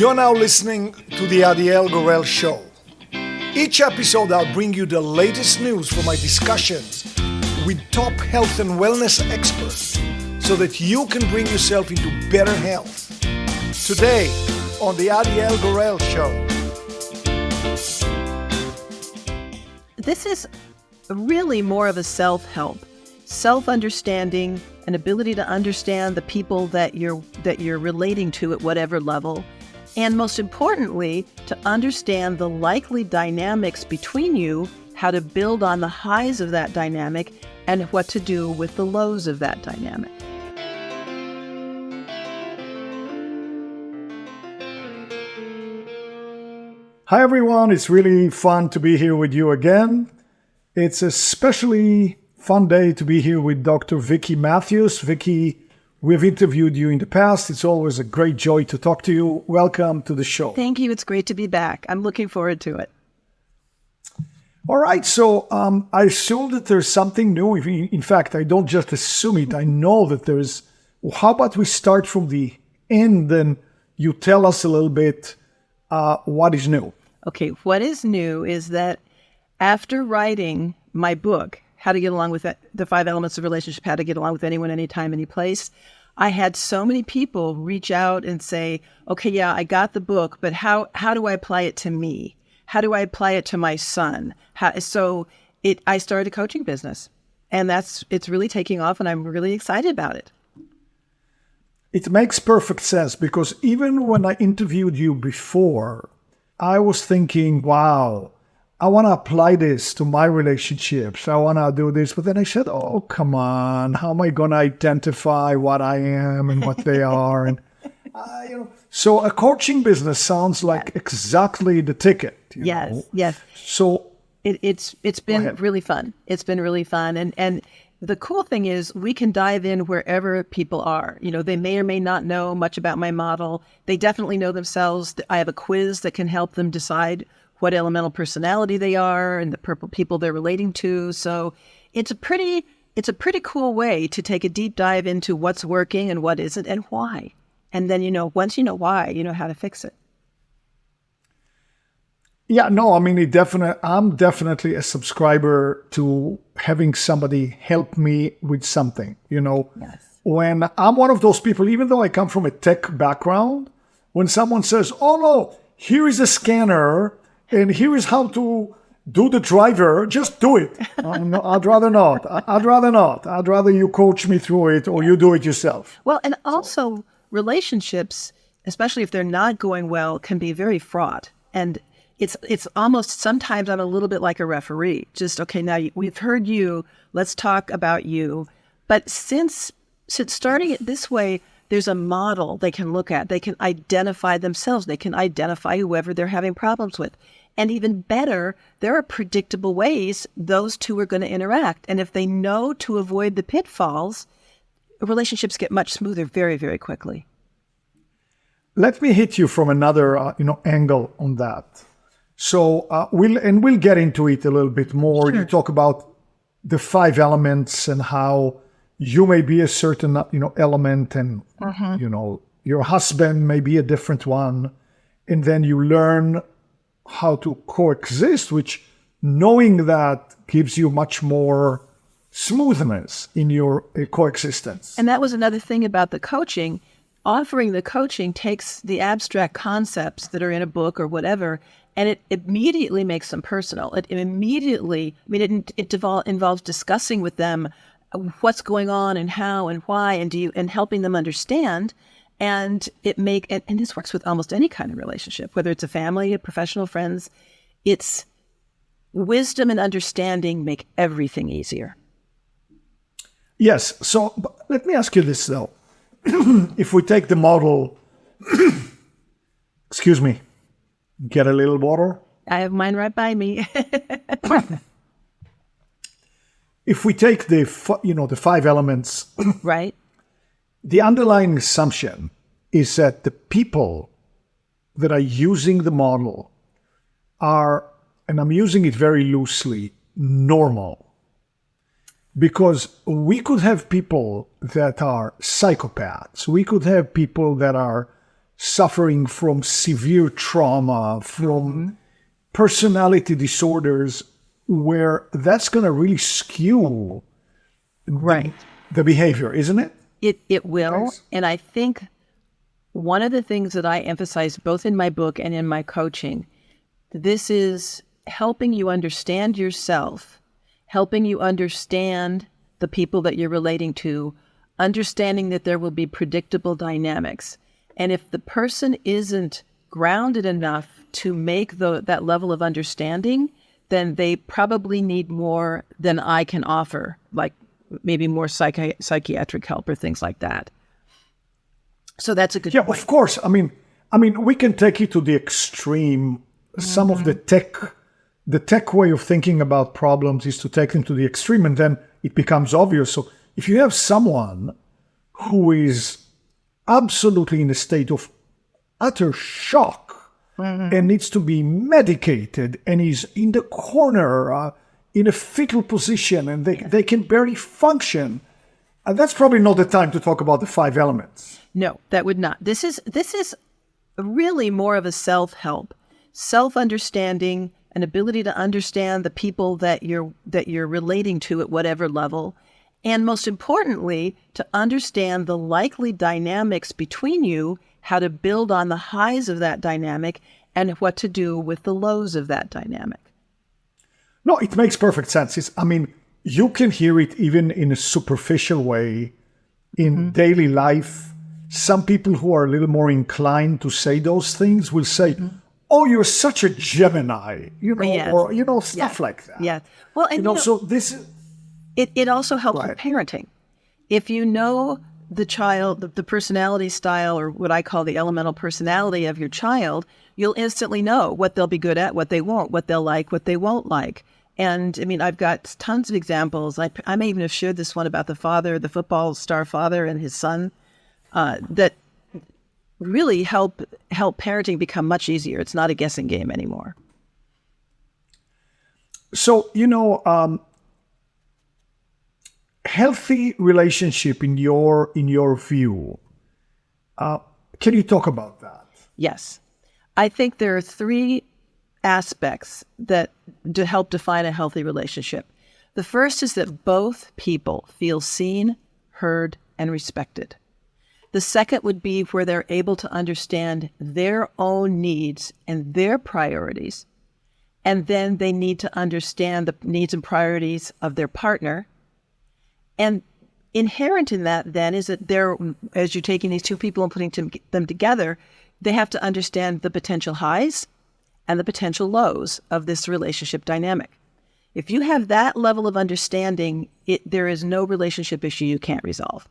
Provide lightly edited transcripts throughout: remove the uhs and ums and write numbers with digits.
You're now listening to the Adiel Gorel Show. Each episode, I'll bring you the latest news from my discussions with top health and wellness experts so that you can bring yourself into better health. Today, on the Adiel Gorel Show. This is really more of a self-help, self-understanding, an ability to understand the people that you're relating to at whatever level, and most importantly, to understand the likely dynamics between you, how to build on the highs of that dynamic, and what to do with the lows of that dynamic. Hi everyone, it's really fun to be here with you again. It's a especially fun day to be here with Dr. Vicki Matthews. Vicki, we've interviewed you in the past. It's always a great joy to talk to you. Welcome to the show. Thank you. It's great to be back. I'm looking forward to it. All right. So I assume that there's something new. In fact, I don't just assume it. I know that there's. How about we start from the end and you tell us a little bit what is new? Okay. What is new is that after writing my book, How to Get Along with the 5 Elements of Relationship, How to Get Along with Anyone, Anytime, Any Place, I had so many people reach out and say, okay, yeah, I got the book, but how do I apply it to me? How do I apply it to my son? I started a coaching business, and it's really taking off, and I'm really excited about it. It makes perfect sense, because even when I interviewed you before, I was thinking, wow, I want to apply this to my relationships. I want to do this. But then I said, oh, come on. How am I going to identify what I am and what they are? And, so a coaching business sounds like exactly the ticket. Yes. So it's been really fun. It's been really fun. And the cool thing is we can dive in wherever people are. They may or may not know much about my model. They definitely know themselves. I have a quiz that can help them decide what elemental personality they are and the people they're relating to. So it's a pretty cool way to take a deep dive into what's working and what isn't and why. And then, once you know why, you know how to fix it. Yeah, no, I mean, I'm definitely a subscriber to having somebody help me with something, Yes. When I'm one of those people, even though I come from a tech background, when someone says, oh no, here is a scanner and here is how to do the driver, just do it. No, I'd rather not. I'd rather you coach me through it or you do it yourself. Well, and also relationships, especially if they're not going well, can be very fraught. And it's almost, sometimes I'm a little bit like a referee. Just, okay, now we've heard you, let's talk about you. But since starting it this way, there's a model they can look at. They can identify themselves. They can identify whoever they're having problems with. And even better, there are predictable ways those two are going to interact. And if they know to avoid the pitfalls, relationships get much smoother very, very quickly. Let me hit you from another angle on that. So we'll get into it a little bit more. Sure. You talk about the 5 elements and how you may be a certain element, and your husband may be a different one, and then you learn how to coexist, which, knowing that, gives you much more smoothness in your coexistence. And that was another thing about the coaching. Offering the coaching takes the abstract concepts that are in a book or whatever, and it immediately makes them personal. It involves discussing with them what's going on and how and why and helping them understand. And and this works with almost any kind of relationship, whether it's a family, a professional, friends. It's wisdom and understanding make everything easier. Yes. So let me ask you this, though. If we take the model, excuse me, get a little water. I have mine right by me. If we take the 5 elements, right? The underlying assumption is that the people that are using the model are, and I'm using it very loosely, normal. Because we could have people that are psychopaths. We could have people that are suffering from severe trauma, from personality disorders, where that's going to really skew Right. the behavior, isn't it? It will. Yes. And I think one of the things that I emphasize both in my book and in my coaching, this is helping you understand yourself, helping you understand the people that you're relating to, understanding that there will be predictable dynamics. And if the person isn't grounded enough to make that level of understanding, then they probably need more than I can offer, like maybe more psychiatric help or things like that. So that's a good point. Of course. I mean, we can take it to the extreme. Some of the tech way of thinking about problems is to take them to the extreme, and then it becomes obvious. So if you have someone who is absolutely in a state of utter shock and needs to be medicated and is in the corner in a fetal position and they can barely function, and that's probably not the time to talk about the 5 elements. No, that would not. This is really more of a self-help, self-understanding, an ability to understand the people that you're relating to at whatever level, and most importantly, to understand the likely dynamics between you, how to build on the highs of that dynamic, and what to do with the lows of that dynamic. No, it makes perfect sense. You can hear it even in a superficial way in daily life. Some people who are a little more inclined to say those things will say, oh, you're such a Gemini, Yes. or, stuff like that. Yeah. Well, and so this is... It also helps Go with ahead. parenting. If you know the child, the personality style, or what I call the elemental personality of your child, you'll instantly know what they'll be good at, what they won't, what they'll like, what they won't like. And I've got tons of examples. I may even have shared this one about the football star father and his son, that really help parenting become much easier. It's not a guessing game anymore. So, healthy relationship in your view, can you talk about that? Yes. I think there are 3 aspects that to help define a healthy relationship. The first is that both people feel seen, heard, and respected. The second would be where they're able to understand their own needs and their priorities. And then they need to understand the needs and priorities of their partner. And inherent in that then is that as you're taking these 2 people and putting them together, they have to understand the potential highs and the potential lows of this relationship dynamic. If you have that level of understanding, there is no relationship issue you can't resolve.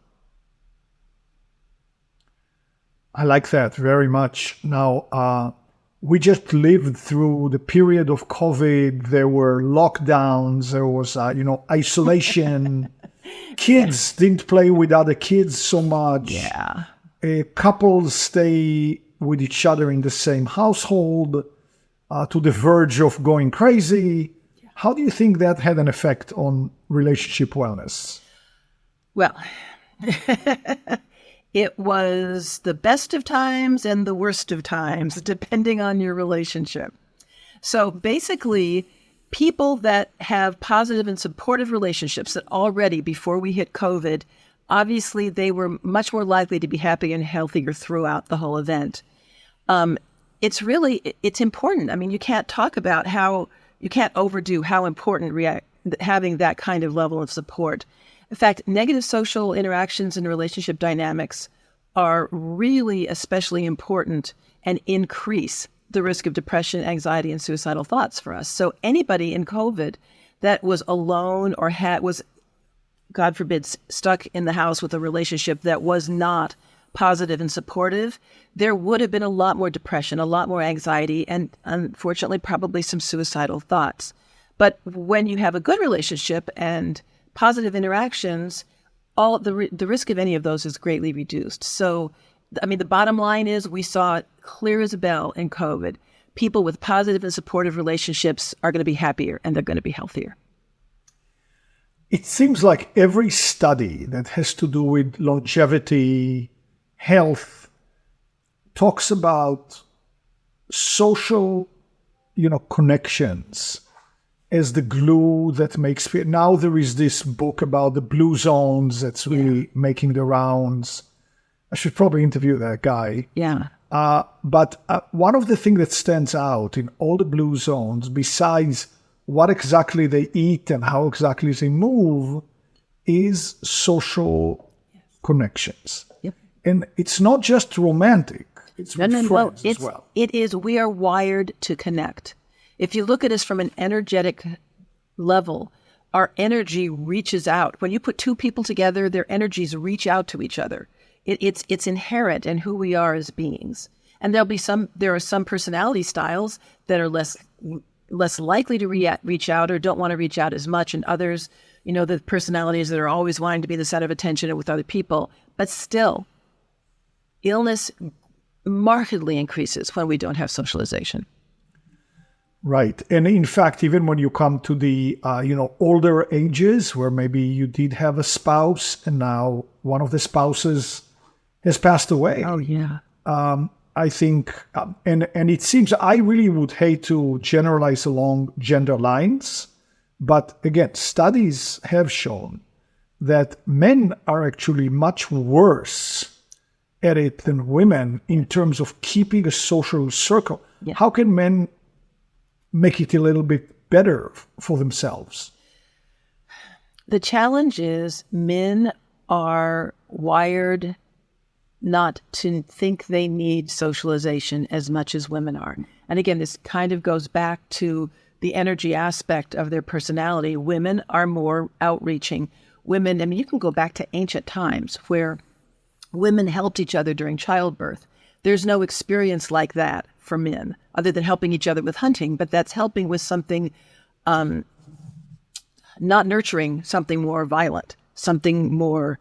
I like that very much. Now, we just lived through the period of COVID. There were lockdowns. There was, isolation. Kids didn't play with other kids so much. Yeah. Couples stay with each other in the same household to the verge of going crazy. How do you think that had an effect on relationship wellness? Well, it was the best of times and the worst of times, depending on your relationship. So basically, people that have positive and supportive relationships that already, before we hit COVID, obviously they were much more likely to be happy and healthier throughout the whole event. It's important. You can't talk about you can't overdo how important having that kind of level of support. In fact, negative social interactions and relationship dynamics are really especially important and increase the risk of depression, anxiety, and suicidal thoughts for us. So anybody in COVID that was alone or was, God forbid, stuck in the house with a relationship that was not positive and supportive, there would have been a lot more depression, a lot more anxiety, and unfortunately, probably some suicidal thoughts. But when you have a good relationship and positive interactions, all the risk of any of those is greatly reduced. So, the bottom line is we saw it clear as a bell in COVID. People with positive and supportive relationships are going to be happier and they're going to be healthier. It seems like every study that has to do with longevity, health, talks about social, connections as the glue that makes. Now there is this book about the blue zones that's really making the rounds. I should probably interview that guy. Yeah. But one of the things that stands out in all the blue zones, besides what exactly they eat and how exactly they move, is social connections. Yep. And it's not just romantic. It's with friends as well. It is. We are wired to connect. If you look at us from an energetic level, our energy reaches out. When you put two people together, their energies reach out to each other. It's inherent in who we are as beings. And there are some personality styles that are less likely to reach out or don't want to reach out as much, and others, the personalities that are always wanting to be the center of attention with other people. But still, illness markedly increases when we don't have socialization. Right. And in fact, even when you come to the, older ages where maybe you did have a spouse and now one of the spouses has passed away. Oh, yeah. I think, and it seems, I really would hate to generalize along gender lines, but again, studies have shown that men are actually much worse at it than women in terms of keeping a social circle. Yeah. How can men make it a little bit better for themselves? The challenge is men are wired not to think they need socialization as much as women are. And again, this kind of goes back to the energy aspect of their personality. Women are more outreaching. Women, you can go back to ancient times where women helped each other during childbirth. There's no experience like that for men, other than helping each other with hunting, but that's helping with something, not nurturing something more violent, something more,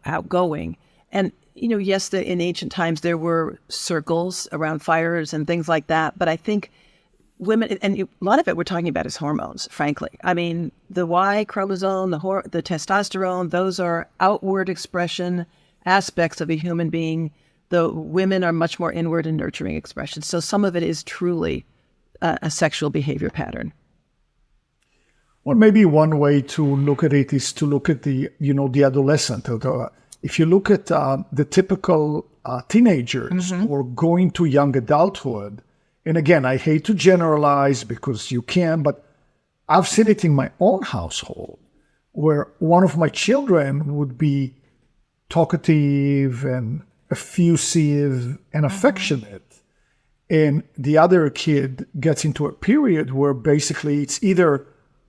outgoing. And, yes, in ancient times there were circles around fires and things like that, but I think women, and a lot of it we're talking about is hormones, frankly. I mean, the Y chromosome, the testosterone, those are outward expression aspects of a human being. The women are much more inward and nurturing expressions. So some of it is truly a sexual behavior pattern. Well, maybe one way to look at it is to look at the adolescent. If you look at the typical teenagers or going to young adulthood, and again, I hate to generalize because you can, but I've seen it in my own household where one of my children would be talkative and effusive and affectionate, and the other kid gets into a period where basically it's either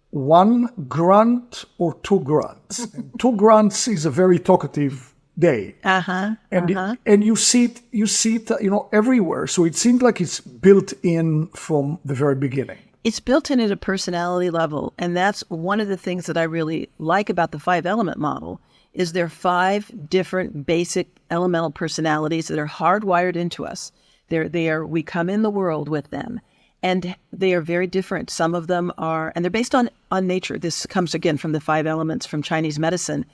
one grunt or two grunts. Two grunts is a very talkative day. And you see it everywhere. So it seems like it's built in from the very beginning. It's built in at a personality level, and that's one of the things that I really like about the 5-element model. Is there 5 different basic elemental personalities that are hardwired into us. We come in the world with them, and they are very different. Some of them are, and they're based on nature. This comes again from the 5 elements from Chinese medicine.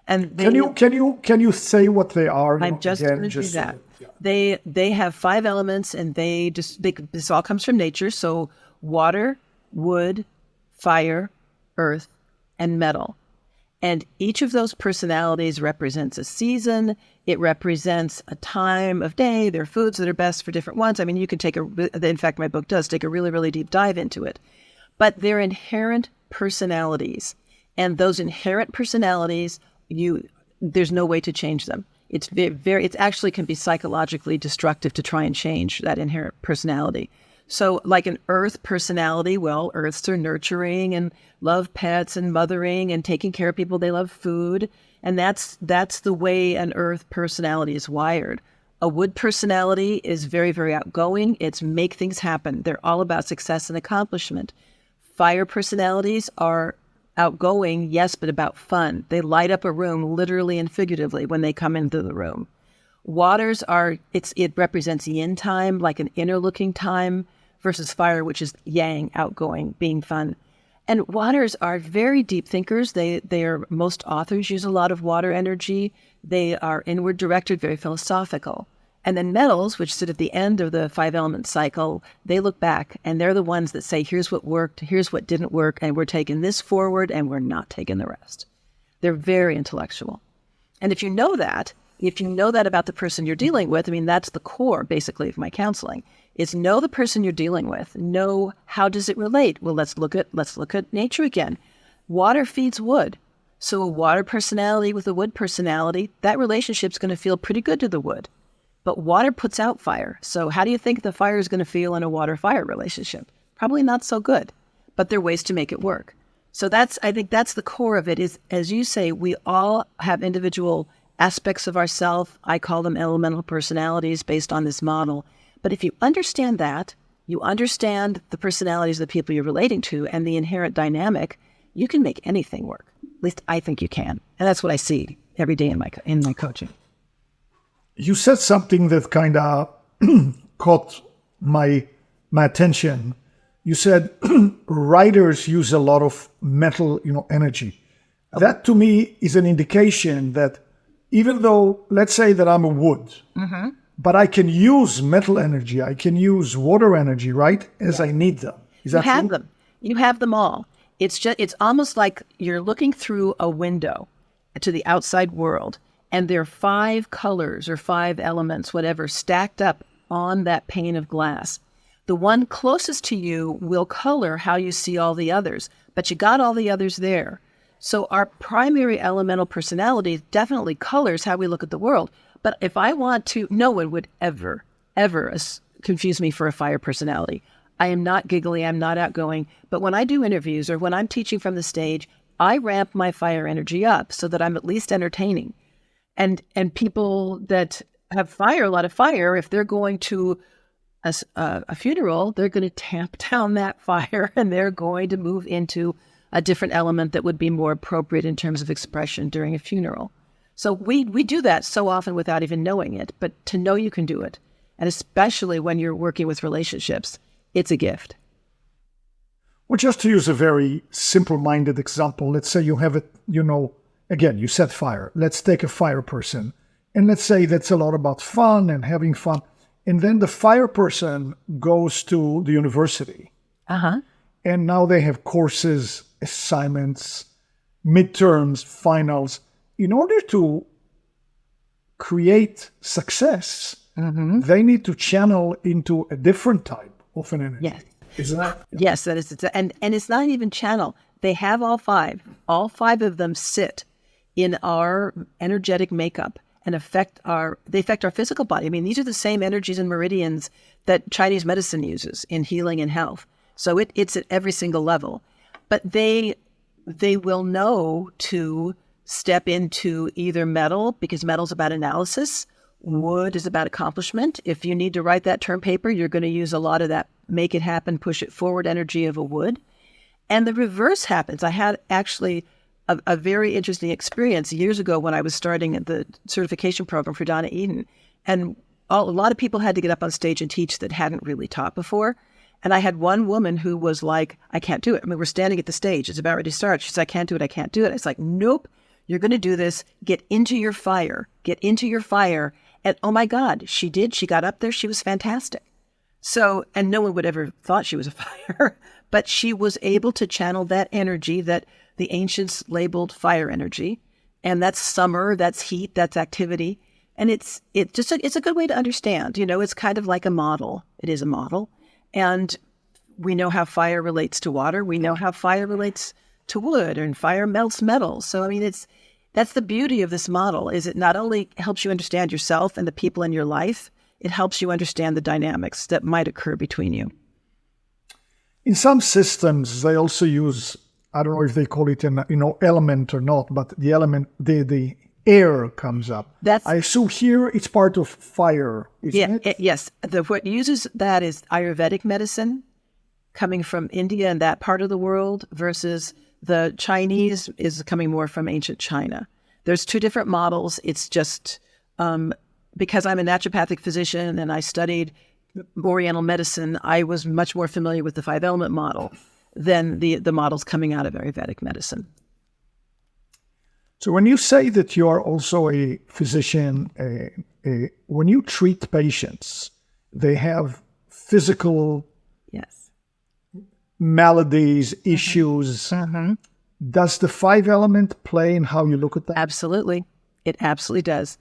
And can you say what they are? I'm just going to do that. Yeah. They have 5 elements, and this all comes from nature. So water, wood, fire, earth, and metal. And each of those personalities represents a season. It represents a time of day. There are foods that are best for different ones. I mean, you can in fact, my book does take a really, really deep dive into it. But they're inherent personalities. And those inherent personalities, there's no way to change them. It actually can be psychologically destructive to try and change that inherent personality. So like an earth personality, well, earths are nurturing and love pets and mothering and taking care of people. They love food. And that's the way an earth personality is wired. A wood personality is very, very outgoing. It's make things happen. They're all about success and accomplishment. Fire personalities are outgoing, yes, but about fun. They light up a room literally and figuratively when they come into the room. Waters it represents yin time, like an inner looking time, versus fire, which is yang, outgoing, being fun. And waters are very deep thinkers. Most authors use a lot of water energy. They are inward directed, very philosophical. And then metals, which sit at the end of the 5-element cycle, they look back and they're the ones that say, here's what worked, here's what didn't work, and we're taking this forward and we're not taking the rest. They're very intellectual. And if you know that about the person you're dealing with, I mean, that's the core basically of my counseling, is know the person you're dealing with. Know how does it relate? Well, let's look at nature again. Water feeds wood. So a water personality with a wood personality, that relationship's going to feel pretty good to the wood. But water puts out fire. So how do you think the fire is going to feel in a water-fire relationship? Probably not so good, but there are ways to make it work. So I think that's the core of it is, as you say, we all have individual aspects of ourself. I call them elemental personalities based on this model. But if you understand that, you understand the personalities of the people you're relating to and the inherent dynamic, you can make anything work. At least I think you can. And that's what I see every day in my coaching. You said something that kind of caught my attention. You said writers use a lot of mental, energy. Okay. That to me is an indication that even though, let's say that I'm a wood, but I can use mental energy, I can use water energy, right? As I need them. Is that true? You have them. You have them all. It's almost like you're looking through a window to the outside world. And there are 5 colors or 5 elements, whatever, stacked up on that pane of glass. The one closest to you will color how you see all the others, but you got all the others there. So our primary elemental personality definitely colors how we look at the world. But if I want to, no one would ever confuse me for a fire personality. I am not giggly, I'm not outgoing. But when I do interviews or when I'm teaching from the stage, I ramp my fire energy up so that I'm at least entertaining. And people that have a lot of fire, if they're going to a funeral, they're going to tamp down that fire and they're going to move into a different element that would be more appropriate in terms of expression during a funeral. So we do that so often without even knowing it, but to know you can do it, and especially when you're working with relationships, it's a gift. Well, just to use a very simple-minded example, let's say you have it, again, you said fire. Let's take a fire person. And let's say that's a lot about fun and having fun. And then the fire person goes to the university. And now they have courses, assignments, midterms, finals. In order to create success, they need to channel into a different type of an energy. Yes. Isn't that? Yes, that is. And it's not even channel. They have all 5. All 5 of them sit in our energetic makeup and affect our physical body. I mean, these are the same energies and meridians that Chinese medicine uses in healing and health. So it's at every single level. But they will know to step into either metal, because metal's about analysis, wood is about accomplishment. If you need to write that term paper, you're going to use a lot of that make it happen, push it forward energy of a wood. And the reverse happens. I had actually a very interesting experience years ago when I was starting the certification program for Donna Eden. And a lot of people had to get up on stage and teach that hadn't really taught before. And I had one woman who was like, I can't do it. I mean, we're standing at the stage. It's about ready to start. She said, I can't do it. I can't do it. It's like, nope, you're going to do this. Get into your fire. Get into your fire. And oh my God, she did. She got up there. She was fantastic. So, and no one would ever thought she was a fire, but she was able to channel that energy that the ancients labeled fire energy. And that's summer, that's heat, that's activity. And it's a good way to understand, it's kind of like a model. It is a model. And we know how fire relates to water. We know how fire relates to wood, and fire melts metal. So, I mean, that's the beauty of this model, is it not only helps you understand yourself and the people in your life, it helps you understand the dynamics that might occur between you. In some systems, they also use, I don't know if they call it an element or not, but the element, the air comes up. I assume here it's part of fire, isn't it? Yes. What uses that is Ayurvedic medicine coming from India and that part of the world, versus the Chinese is coming more from ancient China. There's 2 different models. It's just because I'm a naturopathic physician and I studied Oriental medicine, I was much more familiar with the 5-element model than the models coming out of Ayurvedic medicine. So when you say that you are also a physician, when you treat patients, they have physical Yes. maladies, issues. Does the 5-element play in how you look at that? Absolutely. It absolutely does.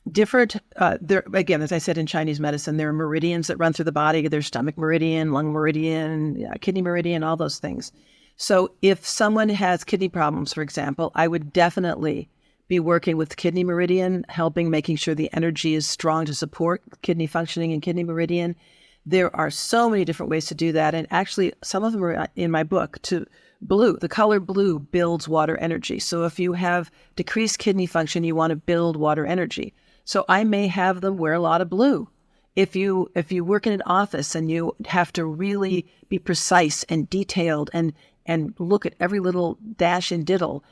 Different, there again, as I said, in Chinese medicine, there are meridians that run through the body. There's stomach meridian, lung meridian, kidney meridian, all those things. So if someone has kidney problems, for example, I would definitely be working with kidney meridian, making sure the energy is strong to support kidney functioning and kidney meridian. There are so many different ways to do that. And actually, some of them are in my book. Blue, the color blue builds water energy. So if you have decreased kidney function, you want to build water energy. So I may have them wear a lot of blue. If you work in an office and you have to really be precise and detailed and look at every little dash and diddle,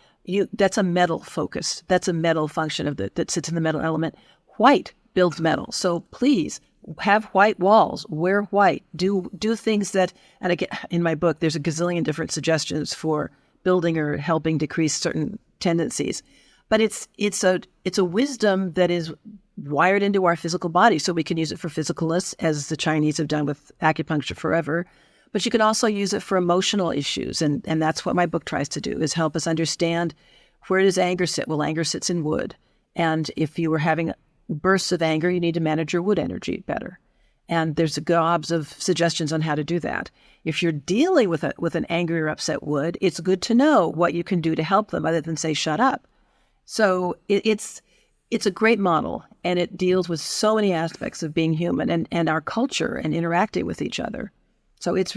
that's a metal focus. That's a metal function that sits in the metal element. White builds metal. So please have white walls, wear white, do things that, and again, in my book, there's a gazillion different suggestions for building or helping decrease certain tendencies. But it's a wisdom that is wired into our physical body, so we can use it for physicalness, as the Chinese have done with acupuncture forever. But you can also use it for emotional issues, and that's what my book tries to do, is help us understand, where does anger sit? Well, anger sits in wood. And if you were having bursts of anger, you need to manage your wood energy better. And there's gobs of suggestions on how to do that. If you're dealing with an angry or upset wood, it's good to know what you can do to help them other than say, shut up. So it's a great model, and it deals with so many aspects of being human and our culture and interacting with each other. So it's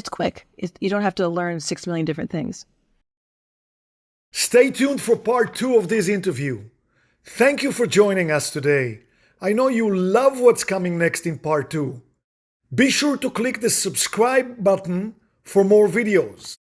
quick. You don't have to learn 6 million different things. Stay tuned for part 2 of this interview. Thank you for joining us today. I know you love what's coming next in part 2. Be sure to click the subscribe button for more videos.